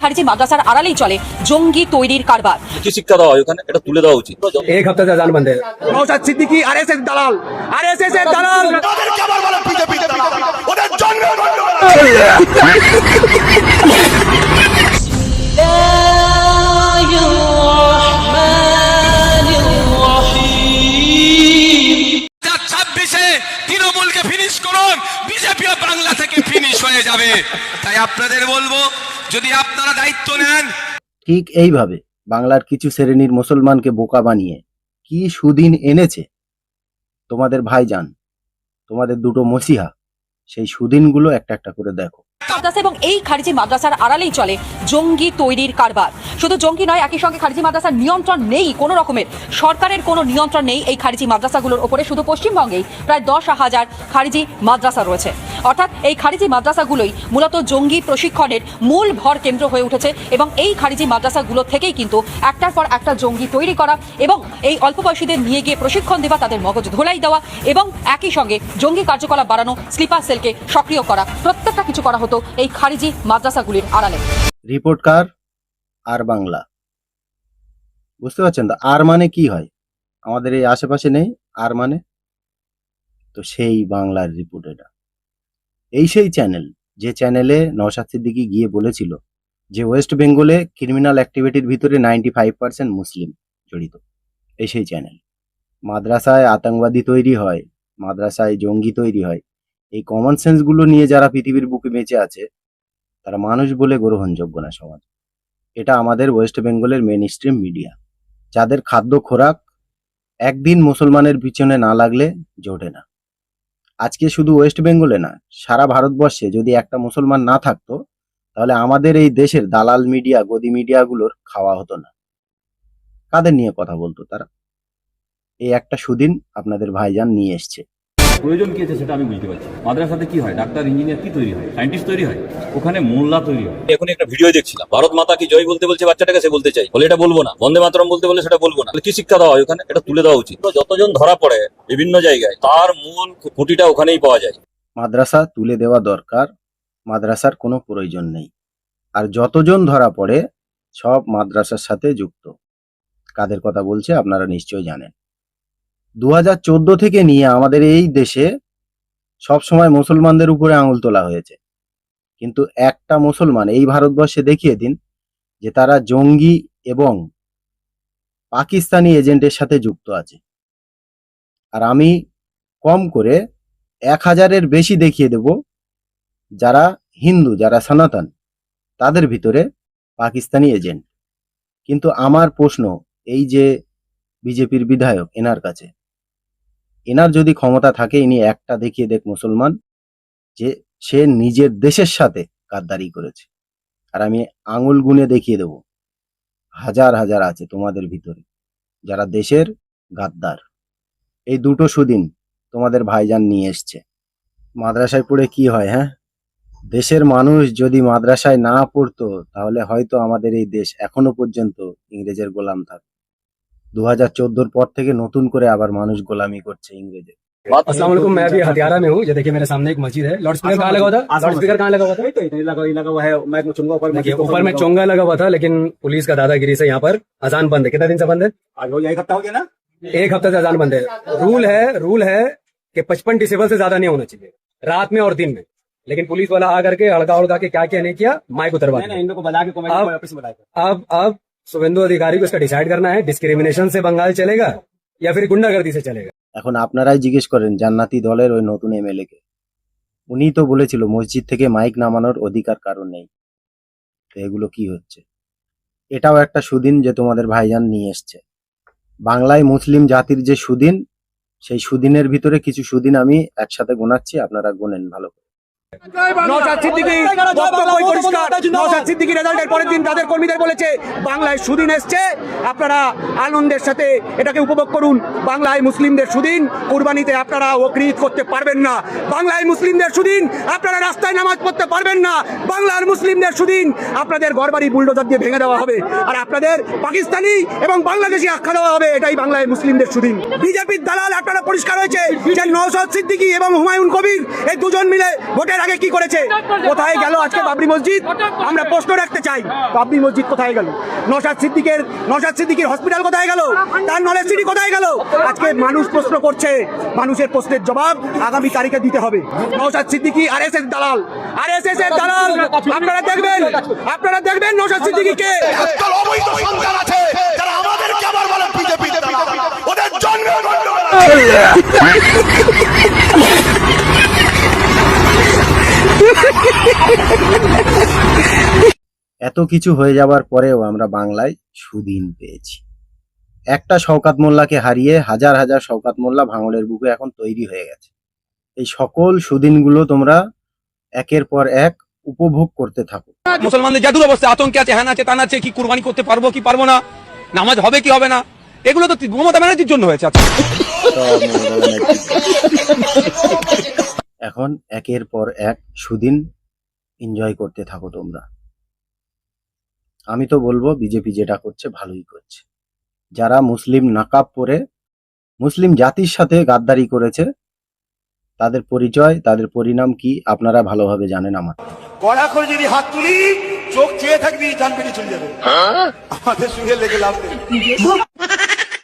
খারিজি মাদ্রাসার আড়ালেই চলে জঙ্গি তৈরির কারবার। কি শিক্ষা দেওয়া হয় ওখানে, এটা তুলে দেওয়া উচিত। एक हफ्ते से अजान बंद है। नौशाद सिद्दीकी आरएसएस दलाल, आरएसएस এর দালাল। তাদেরকে আবার বলে বিজেপি দালাল, ওদের জন্ম তৃণমূলকে ফিনিশ করুন, বিজেপি বাংলা থেকে ফিনিশ হয়ে যাবে। তাই আপনাদের বলবো, যদি আপনারা দায়িত্ব নেন। ঠিক এইভাবে বাংলার কিছু শ্রেণীর মুসলমানকে বোকা বানিয়ে কি সুদিন এনেছে তোমাদের ভাইজান, তোমাদের দুটো মসিহা, সেই সুদিনগুলো একটা একটা করে দেখো। মাদ্রাসা এবং এই খারিজি মাদ্রাসার আড়ালেই চলে জঙ্গি তৈরির কারবার। শুধু জঙ্গি নয়, একই সঙ্গে খারিজি মাদ্রাসার নিয়ন্ত্রণ নেই কোনো রকমের, সরকারের কোনো নিয়ন্ত্রণ নেই এই খারিজি মাদ্রাসাগুলোর ওপরে। শুধু পশ্চিমবঙ্গেই প্রায় 10,000 খারিজি মাদ্রাসা রয়েছে। অর্থাৎ এই খারিজি মাদ্রাসাগুলোই মূলত জঙ্গি প্রশিক্ষণের মূল ভর কেন্দ্র হয়ে উঠেছে এবং এই খারিজি মাদ্রাসাগুলো থেকেই কিন্তু একটার পর একটা জঙ্গি তৈরি করা এবং এই অল্প বয়সীদের নিয়ে গিয়ে প্রশিক্ষণ দেওয়া, তাদের মগজ ধোলাই দেওয়া এবং একই সঙ্গে জঙ্গি কার্যকলাপ বাড়ানো, স্লিপার সেলকে সক্রিয় করা, প্রত্যেকটা কিছু করা হতো এই খারিজি মাদ্রাসাগুলির আড়ালে। রিপোর্ট কার? আর বাংলা। বুঝতে পারছেন তো? আর মানে কি হয়? আমাদের এই আশেপাশে নেই আর মানে, তো সেই বাংলার রিপোর্ট এটা। এই সেই চ্যানেল যে চ্যানেলে নওশাদ সিদ্দিকী গিয়ে বলেছিল যে ওয়েস্ট বেঙ্গলে ক্রিমিনাল অ্যাক্টিভিটির ভিতরে 95% মুসলিম জড়িত। এই সেই চ্যানেল। মাদ্রাসায় আতঙ্কবাদী তৈরি হয়, মাদ্রাসায় জঙ্গি তৈরি হয়, এই কমন সেন্সগুলো নিয়ে যারা পৃথিবীর বুকে বেঁচে আছে তারা মানুষ বলে গ্রহণযোগ্য না সমাজ। এটা আমাদের ওয়েস্ট বেঙ্গলের মেন স্ট্রিম মিডিয়া, যাদের খাদ্য খোরাক একদিন মুসলমানের পিছনে না লাগলে জোটে না। আজকে শুধু ওয়েস্ট বেঙ্গলে না, সারা ভারতবর্ষে যদি একটা মুসলমান না থাকতো তাহলে আমাদের এই দেশের দালাল মিডিয়া, গদি মিডিয়াগুলোর খাওয়া হতো না। কাদের নিয়ে কথা বলতো তারা? এই একটা সুদিন আপনাদের ভাইজান নিয়ে এসছে। প্রয়োজন কি আছে সেটা আমি বুঝতে পারছি। মাদ্রাসাতে কি হয়? ডাক্তার, ইঞ্জিনিয়ার কি তৈরি হয়? সায়েন্টিস্ট তৈরি হয়, ওখানে মোল্লা তৈরি হয়। এখন একটা ভিডিও দেখছিলাম, ভারত মাতা কি জয় বলতে বলছে বাচ্চাটাকে, সে বলতে চাই বলে এটা বলবো না, বন্দে মাতরম বলতে বলে সেটা বলবো না। কি শিক্ষা দেওয়া হয় ওখানে, এটা তুলে দেওয়া উচিত। যতজন ধরা পড়ে বিভিন্ন জায়গায়, তার মূল খুঁটিটা ওখানেই পাওয়া যায়। মাদ্রাসা তুলে দেওয়া দরকার, মাদ্রাসার কোনো প্রয়োজন নেই। আর যতজন ধরা পড়ে সব মাদ্রাসার সাথে যুক্ত। কাদের কথা বলছে আপনারা নিশ্চয়ই জানেন। 2014 থেকে নিয়ে আমাদের এই দেশে সব সময় মুসলমানদের উপরে আঙুল তোলা হয়েছে, কিন্তু একটা মুসলমান এই ভারতবর্ষে দেখিয়ে দিন যে তারা জঙ্গি এবং পাকিস্তানি এজেন্টের সাথে যুক্ত আছে। আর আমি কম করে 1000-এর বেশি দেখিয়ে দেব যারা হিন্দু, যারা সনাতন, তাদের ভিতরে পাকিস্তানি এজেন্ট। কিন্তু আমার প্রশ্ন, এই যে বিজেপির বিধায়ক, এনার কাছে, এনার যদি ক্ষমতা থাকে, ইনি একটা দেখিয়ে দেখ মুসলমান যে সে নিজের দেশের সাথে গাদ্দারি করেছে। আর আমি আঙুল গুনে দেখিয়ে দেব, হাজার হাজার আছে তোমাদের ভিতরে যারা দেশের গাদ্দার। এই দুটো সুদিন তোমাদের ভাইজান নিয়ে এসছে। মাদ্রাসায় পড়ে কি হয়? হ্যাঁ, দেশের মানুষ যদি মাদ্রাসায় না পড়তো তাহলে হয়তো আমাদের এই দেশ এখনো পর্যন্ত ইংরেজের গোলাম থাকতো। 2014 পর থেকে নতুন করে আবার মানুষ গোলামি করছে ইংরেজের। अस्सलाम वालेकुम, मैं अभी हथियारा में हूँ। ये देखिए मेरे सामने एक मस्जिद है। लाउड स्पीकर कहाँ लगा हुआ था? लाउड स्पीकर कहाँ लगा हुआ था? लगा हुआ है। मैं चुंगा ऊपर में चोंगा लगा हुआ था, लेकिन पुलिस का दादागिरी से यहाँ पर अजान बंद है। कितना दिन से बंद है? आज वो एक हफ्ता हो गया ना। एक हफ्ते से अजान बंद है। रूल है कि 55 डेसिबल से ज्यादा नहीं होना चाहिए रात में और दिन में। लेकिन पुलिस वाला आकर के हड़का उड़का के क्या नहीं किया, माइक उतरवा दिया। इन लोगों को बुला के ऑफिस में बुलाया। अब शुभेंदु अधिकारी को इसका डिसाइड करना है, डिस्क्रिमिनेशन से बंगाल चलेगा या फिर गुंडागर्दी से चलेगा। এখন আপনারাই জিজ্ঞেস করেন জান্নাতি দলের ওই নতুন এমএলএ কে। উনি তো বলেছিল মসজিদ থেকে মাইক নামানোর অধিকার কারণ নেই। তো এগুলো কি হচ্ছে? এটাও একটা সুদিন যে তোমাদের ভাইজান নিয়ে এসছে। বাংলায় মুসলিম জাতির যে সুদিন, সেই সুদিনের ভিতরে কিছু সুদিন আমি একসাথে গোনাচ্ছি, আপনারা গোনেন ভালো করে। নওশাদ সিদ্দিকী বক্তব্য পরিষ্কার। নওশাদ সিদ্দিকী রেজাল্টের পরের দিন তাদের কর্মীদের বলেছে বাংলায় সুদিন এসছে, আপনারা আনন্দের সাথে এটাকে উপভোগ করুন। বাংলায় মুসলিমদের সুদিন, কুরবানিতে আপনারা ওকরিত করতে পারবেন না। বাংলায় মুসলিমদের সুদিন, আপনারা রাস্তায় নামাজ পড়তে পারবেন না। বাংলার মুসলিমদের সুদিন, আপনাদের ঘরবাড়ি বুলডোজার দিয়ে ভেঙে দেওয়া হবে আর আপনাদের পাকিস্তানি এবং বাংলাদেশি আখ্যা দেওয়া হবে। এটাই বাংলায় মুসলিমদের সুদিন। বিজেপির দালাল আপনারা পরিষ্কার হয়েছে যে নওশাদ সিদ্দিকী এবং হুমায়ুন কবির এই দুজন মিলে ভোটের আগে কি করেছে? কোথায় গেল আজকে বাবরি মসজিদ? আমরা প্রশ্ন রাখতে চাই, বাবরি মসজিদ কোথায় গেল? নওশাদ সিদ্দিকীর হসপিটাল কোথায় গেল? তার নলেজ সিটি কোথায় গেল? আজকে মানুষ প্রশ্ন করছে, মানুষের প্রশ্নের জবাব আগামী তারিখে দিতে হবে। নওশাদ সিদ্দিকী আরএসএস দালাল, আরএসএস এর দালাল। আপনারা দেখবেন নওশাদ সিদ্দিকীকে। অবৈধ সন্তান আছে যারা আমাদেরকে আবার বলে বিজেপি ওদের জন্ম এত কিছু হয়ে যাবার পরেও আমরা বাংলায় সুদিন পেয়েছি। একটা শওকত মোল্লাকে হারিয়ে হাজার হাজার শওকত মোল্লা ভাঙড়ের বুকে এখন তৈরি হয়ে গেছে। এই সকল সুদিনগুলো তোমরা একের পর এক উপভোগ করতে থাকো। মুসলমানদের জাদুর অবস্থা, আতঙ্কে আছে, হ্যান আছে, তান আছে, কি কুরবানি করতে পারবো কি পারবো না, নামাজ হবে কি হবে না, এগুলো তো মমতা ব্যানার্জির জন্য হয়েছে। এখন একের পর এক সুদিন এনজয় করতে থাকো তোমরা। আমি তো বলবো বিজেপি যেটা করছে ভালোই করছে। যারা মুসলিম নাকাব পরে মুসলিম জাতির সাথে গাদ্দারি করেছে তাদের পরিচয়, তাদের পরিণাম কি আপনারা ভালোভাবে জানেন। কড়া করে যদি হাত তুলি, চোখ চেয়ে থাকবি, জান বেরিয়ে চলে যাবে। আমাদের সঙ্গে লেগে লাভ নেই।